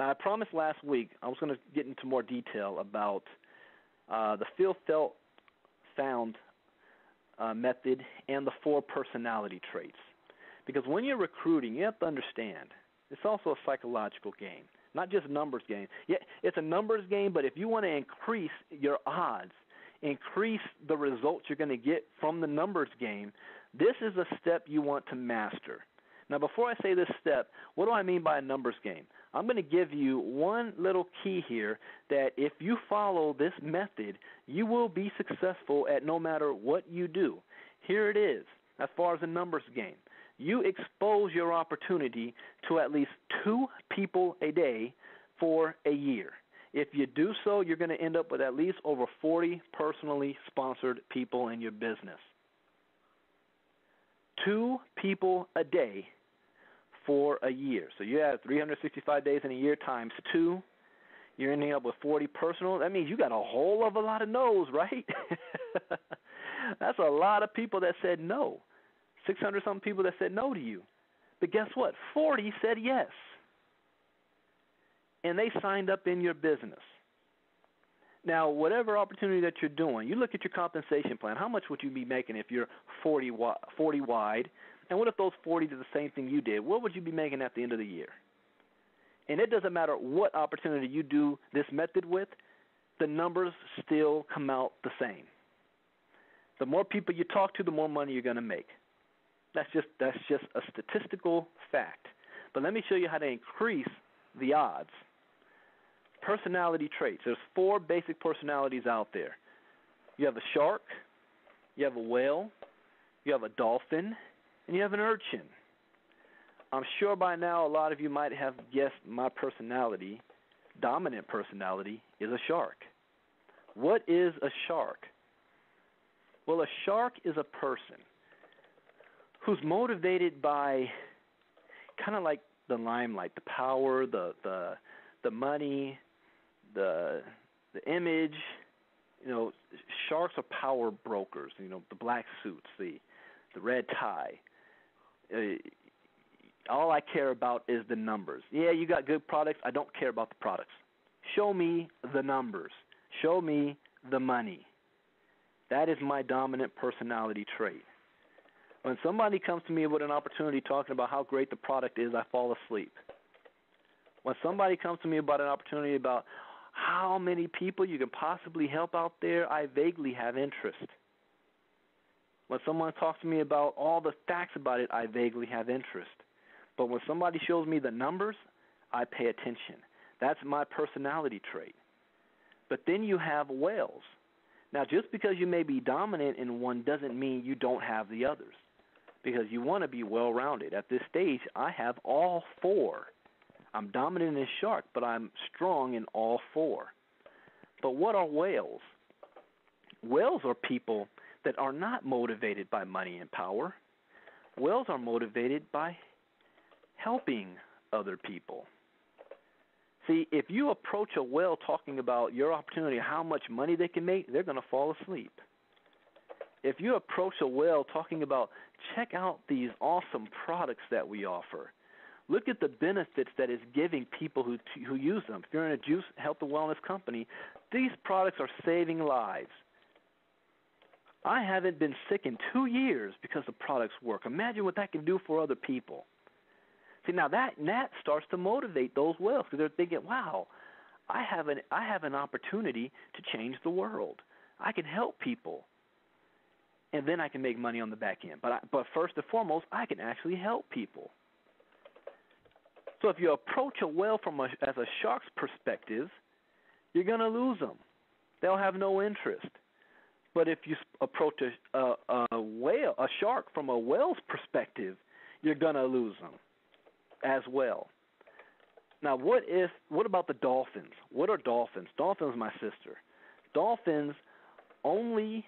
Now, I promised last week I was going to get into more detail about the feel-felt-found method and the 4 personality traits. Because when you're recruiting, you have to understand, it's also a psychological game, not just a numbers game. Yeah, it's a numbers game, but if you want to increase your odds, increase the results you're going to get from the numbers game, this is a step you want to master. Now, before I say this step, what do I mean by a numbers game? I'm going to give you one little key here that if you follow this method, you will be successful at no matter what you do. Here it is, as far as a numbers game. You expose your opportunity to at least 2 people a day for a year. If you do so, you're going to end up with at least over 40 personally sponsored people in your business. 2 people a day for a year. So you have 365 days in a year times 2. You're ending up with 40 personal. That means you got a whole of a lot of no's, right? That's a lot of people that said no. 600-something people that said no to you. But guess what? 40 said yes. And they signed up in your business. Now, whatever opportunity that you're doing, you look at your compensation plan. How much would you be making if you're 40 wide? And what if those 40 did the same thing you did? What would you be making at the end of the year? And it doesn't matter what opportunity you do this method with, the numbers still come out the same. The more people you talk to, the more money you're going to make. That's just a statistical fact. But let me show you how to increase the odds. Personality traits. There's 4 basic personalities out there. You have a shark, you have a whale, you have a dolphin, and you have an urchin. I'm sure by now a lot of you might have guessed my personality, dominant personality, is a shark. What is a shark? Well, a shark is a person who's motivated by kind of like the limelight, the power, the money, the image. You know, sharks are power brokers. You know, the black suits, the red tie. All I care about is the numbers. Yeah, you got good products. I don't care about the products. Show me the numbers. Show me the money. That is my dominant personality trait. When somebody comes to me with an opportunity talking about how great the product is, I fall asleep. When somebody comes to me about an opportunity about how many people you can possibly help out there, I vaguely have interest. When someone talks to me about all the facts about it, I vaguely have interest. But when somebody shows me the numbers, I pay attention. That's my personality trait. But then you have whales. Now, just because you may be dominant in one doesn't mean you don't have the others, because you want to be well-rounded. At this stage, I have all 4. I'm dominant in shark, but I'm strong in all 4. But what are whales? Whales are people that are not motivated by money and power. Whales are motivated by helping other people. See, if you approach a whale talking about your opportunity, how much money they can make, they're going to fall asleep. If you approach a whale talking about, check out these awesome products that we offer, look at the benefits that it's giving people who use them. If you're in a juice, health, and wellness company, these products are saving lives. I haven't been sick in 2 years because the products work. Imagine what that can do for other people. See, now that starts to motivate those whales because they're thinking, wow, I have an opportunity to change the world. I can help people. And then I can make money on the back end. But first and foremost, I can actually help people. So if you approach a whale as a shark's perspective, you're going to lose them. They'll have no interest. But if you approach a shark from a whale's perspective, you're going to lose them as well. Now, what about the dolphins? What are dolphins? Dolphins, my sister. Dolphins only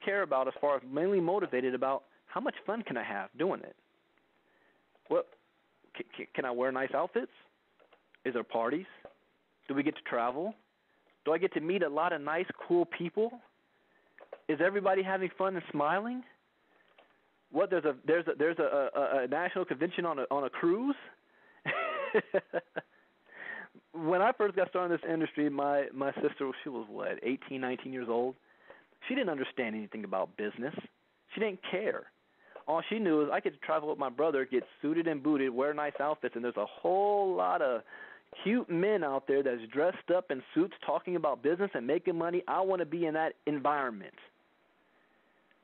care about, as far as mainly motivated about, how much fun can I have doing it? Well, can I wear nice outfits? Is there parties? Do we get to travel? Do I get to meet a lot of nice, cool people? Is everybody having fun and smiling? What, there's a national convention on a cruise? when I first got started in this industry, my sister, she was, 18, 19 years old. She didn't understand anything about business. She didn't care. All she knew is I get to travel with my brother, get suited and booted, wear nice outfits, and there's a whole lot of cute men out there that's dressed up in suits talking about business and making money. I want to be in that environment.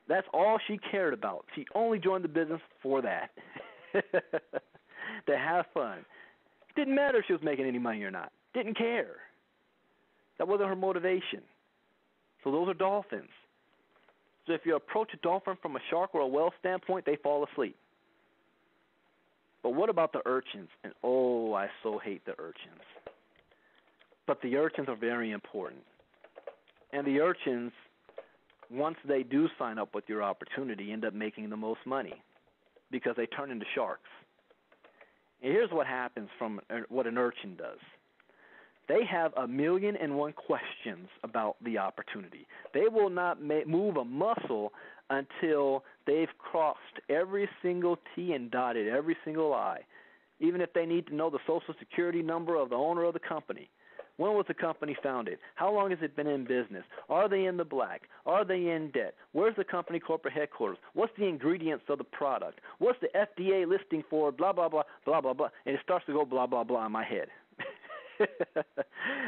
That's all she cared about. She only joined the business for that, to have fun. Didn't matter if she was making any money or not. Didn't care. That wasn't her motivation. So those are dolphins. So if you approach a dolphin from a shark or a whale standpoint, they fall asleep. But what about the urchins? And oh, I so hate the urchins. But the urchins are very important. And the urchins, once they do sign up with your opportunity, end up making the most money because they turn into sharks. And here's what happens from what an urchin does. They have 1,000,001 questions about the opportunity. They will not move a muscle until they've crossed every single T and dotted every single I, even if they need to know the Social Security number of the owner of the company. When was the company founded? How long has it been in business? Are they in the black? Are they in debt? Where's the company corporate headquarters? What's the ingredients of the product? What's the FDA listing for blah, blah, blah, blah, blah, blah? And it starts to go blah, blah, blah in my head.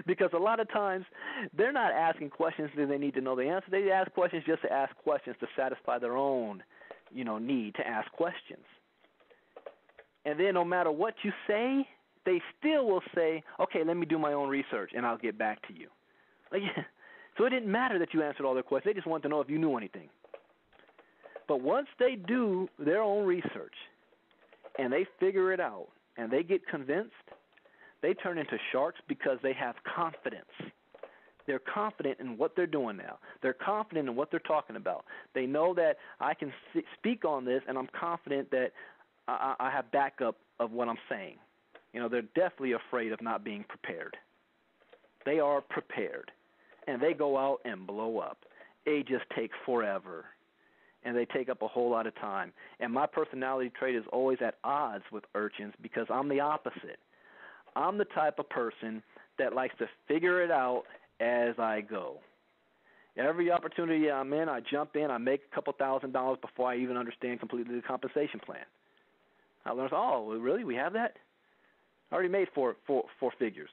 Because a lot of times they're not asking questions that they need to know the answer. They ask questions just to ask questions to satisfy their own, need to ask questions. And then no matter what you say, they still will say, okay, let me do my own research and I'll get back to you. So it didn't matter that you answered all their questions. They just wanted to know if you knew anything. But once they do their own research and they figure it out and they get convinced, they turn into sharks because they have confidence. They're confident in what they're doing now. They're confident in what they're talking about. They know that I can speak on this, and I'm confident that I have backup of what I'm saying. They're definitely afraid of not being prepared. They are prepared, and they go out and blow up. It just takes forever, and they take up a whole lot of time. And my personality trait is always at odds with urchins because I'm the opposite. I'm the type of person that likes to figure it out as I go. Every opportunity I'm in, I jump in, I make a couple $1,000s before I even understand completely the compensation plan. I learn, oh, really? We have that? I already made four figures,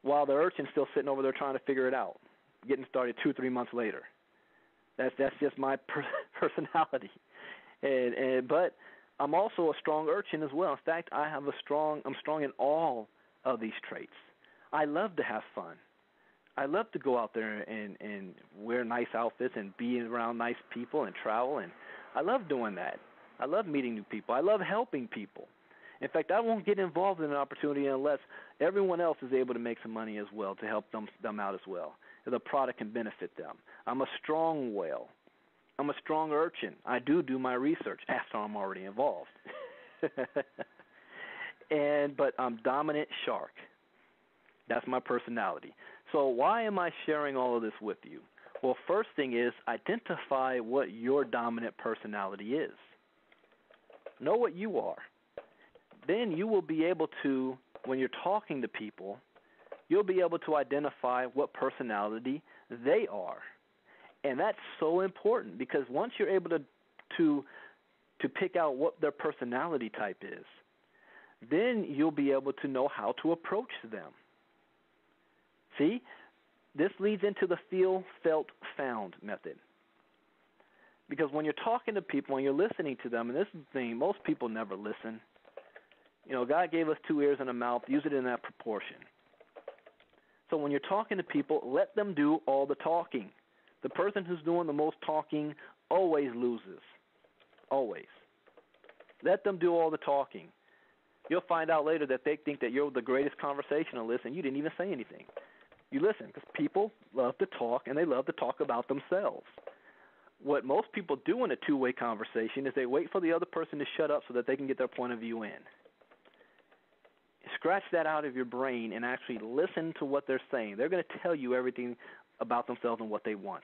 while the urchin's still sitting over there trying to figure it out, getting started 2-3 months later. That's just my personality. But I'm also a strong urchin as well. In fact, I'm strong in all of these traits. I love to have fun. I love to go out there and wear nice outfits and be around nice people and travel, and I love doing that. I love meeting new people. I love helping people. In fact, I won't get involved in an opportunity unless everyone else is able to make some money as well to help them out as well. The product can benefit them. I'm a strong whale. I'm a strong urchin. I do my research after I'm already involved. But I'm dominant shark. That's my personality. So why am I sharing all of this with you? Well, first thing is identify what your dominant personality is. Know what you are. Then you will be able to, when you're talking to people, you'll be able to identify what personality they are. And that's so important because once you're able to pick out what their personality type is, then you'll be able to know how to approach them. See, this leads into the feel, felt, found method. Because when you're talking to people and you're listening to them, and this is the thing, most people never listen. God gave us 2 ears and a mouth. Use it in that proportion. So when you're talking to people, let them do all the talking. The person who's doing the most talking always loses. Always. Let them do all the talking. You'll find out later that they think that you're the greatest conversationalist and you didn't even say anything. You listen because people love to talk and they love to talk about themselves. What most people do in a two-way conversation is they wait for the other person to shut up so that they can get their point of view in. Scratch that out of your brain and actually listen to what they're saying. They're going to tell you everything about themselves and what they want.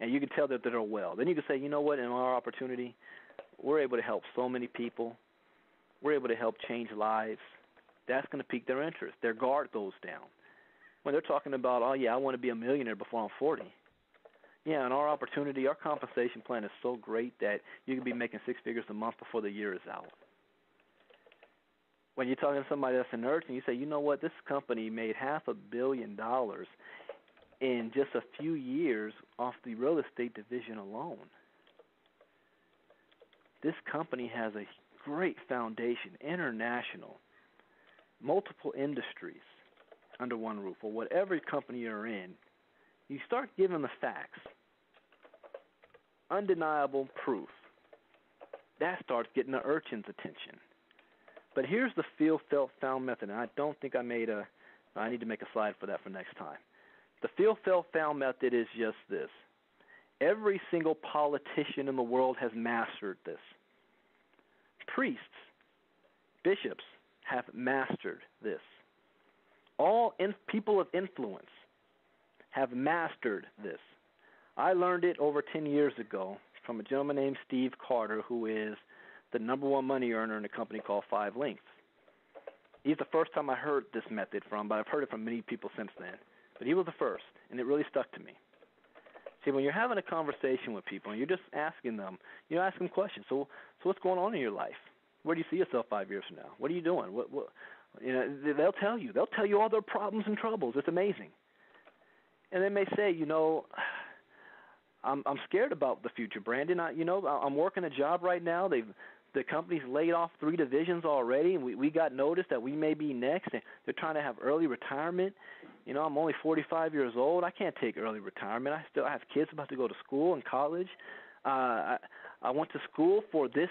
And you can tell that they're well. Then you can say, you know what, in our opportunity, we're able to help so many people. We're able to help change lives. That's going to pique their interest. Their guard goes down. When they're talking about, oh, yeah, I want to be a millionaire before I'm 40. Yeah, and our opportunity, our compensation plan is so great that you can be making six figures a month before the year is out. When you're talking to somebody that's an urchin, you say, you know what, this company made $500 million in just a few years off the real estate division alone. This company has a great foundation, international, multiple industries under one roof, or whatever company you're in. You start giving the facts, undeniable proof. That starts getting the urchin's attention. But here's the feel, felt, found method, and I don't think I need to make a slide for that for next time. The feel, felt, found method is just this. Every single politician in the world has mastered this. Priests, bishops have mastered this. All people of influence have mastered this. I learned it over 10 years ago from a gentleman named Steve Carter, who is the #1 money earner in a company called 5 Links. He's the first time I heard this method from, but I've heard it from many people since then. But he was the first, and it really stuck to me. See, when you're having a conversation with people and you're just asking them, you ask them questions. So what's going on in your life? Where do you see yourself 5 years from now? What are you doing? They'll tell you. They'll tell you all their problems and troubles. It's amazing. And they may say, I'm scared about the future, Brandon. I'm working a job right now. The company's laid off 3 divisions already, and we got notice that we may be next, and they're trying to have early retirement. I'm only 45 years old. I can't take early retirement. I have kids about to go to school and college. I went to school for this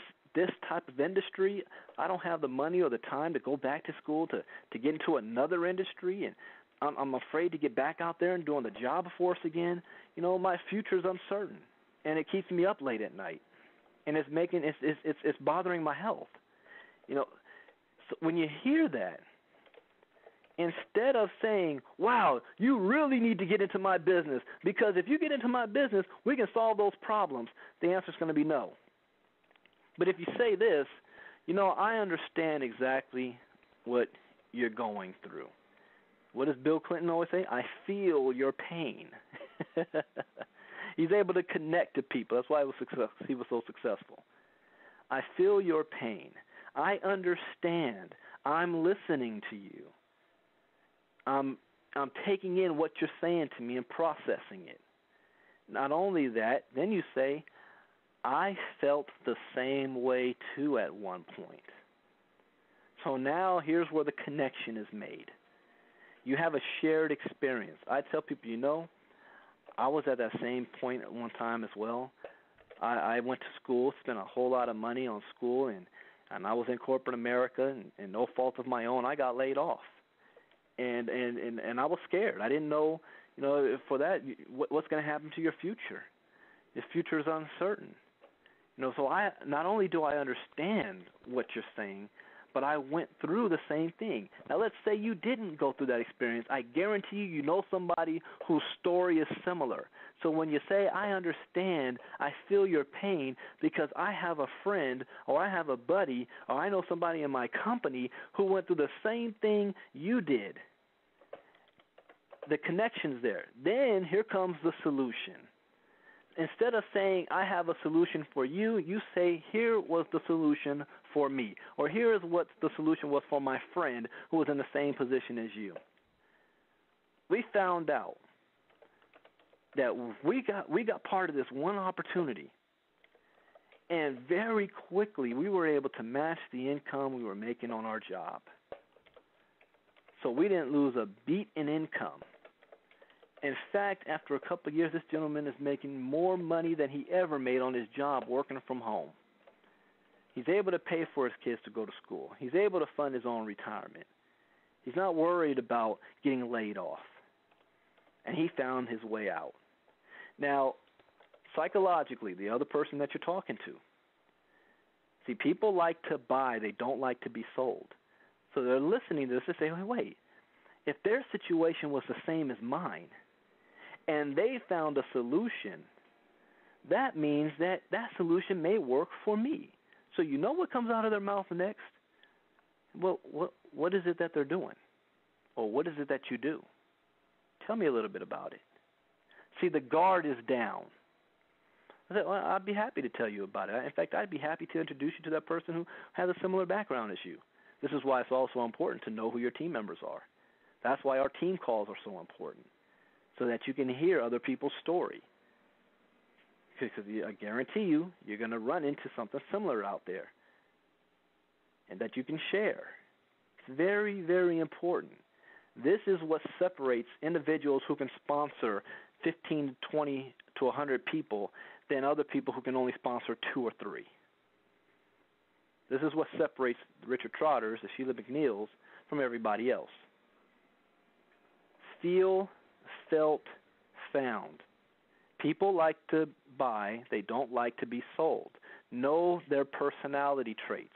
type of industry. I don't have the money or the time to go back to school to get into another industry, and I'm afraid to get back out there and doing the job force again. My future's uncertain, and it keeps me up late at night, and it's bothering my health. So when you hear that, instead of saying, wow, you really need to get into my business, because if you get into my business, we can solve those problems, the answer's going to be no. But if you say this, I understand exactly what you're going through. What does Bill Clinton always say? I feel your pain. He's able to connect to people. That's why he was so successful. I feel your pain. I understand. I'm listening to you. I'm taking in what you're saying to me and processing it. Not only that, then you say, I felt the same way too at one point. So now here's where the connection is made. You have a shared experience. I tell people, I was at that same point at one time as well. I went to school, spent a whole lot of money on school, and I was in corporate America, and no fault of my own, I got laid off. And I was scared. I didn't know, for that, what's going to happen to your future. Your future is uncertain. So not only do I understand what you're saying, but I went through the same thing. Now, let's say you didn't go through that experience. I guarantee you know somebody whose story is similar. So when you say, I understand, I feel your pain because I have a friend or I have a buddy or I know somebody in my company who went through the same thing you did. The connection's there. Then here comes the solution. Instead of saying, I have a solution for you, you say, here was the solution for me. Or here is what the solution was for my friend who was in the same position as you. We found out that we got part of this one opportunity. And very quickly, we were able to match the income we were making on our job. So we didn't lose a beat in income. In fact, after a couple of years, this gentleman is making more money than he ever made on his job working from home. He's able to pay for his kids to go to school. He's able to fund his own retirement. He's not worried about getting laid off. And he found his way out. Now, psychologically, the other person that you're talking to, see, people like to buy. They don't like to be sold. So they're listening to this and say, wait, if their situation was the same as mine, and they found a solution, that means that solution may work for me. So you know what comes out of their mouth next? Well, what is it that they're doing? Or what is it that you do? Tell me a little bit about it. See, the guard is down. I said, well, I'd be happy to tell you about it. In fact, I'd be happy to introduce you to that person who has a similar background as you. This is why it's also important to know who your team members are. That's why our team calls are so important, so that you can hear other people's story. Because I guarantee you, you're going to run into something similar out there and that you can share. It's very, very important. This is what separates individuals who can sponsor 15 to 20 to 100 people than other people who can only sponsor 2 or 3. This is what separates the Richard Trotters, the Sheila McNeils, from everybody else. Feel, felt, found. People like to buy, they don't like to be sold. Know their personality traits.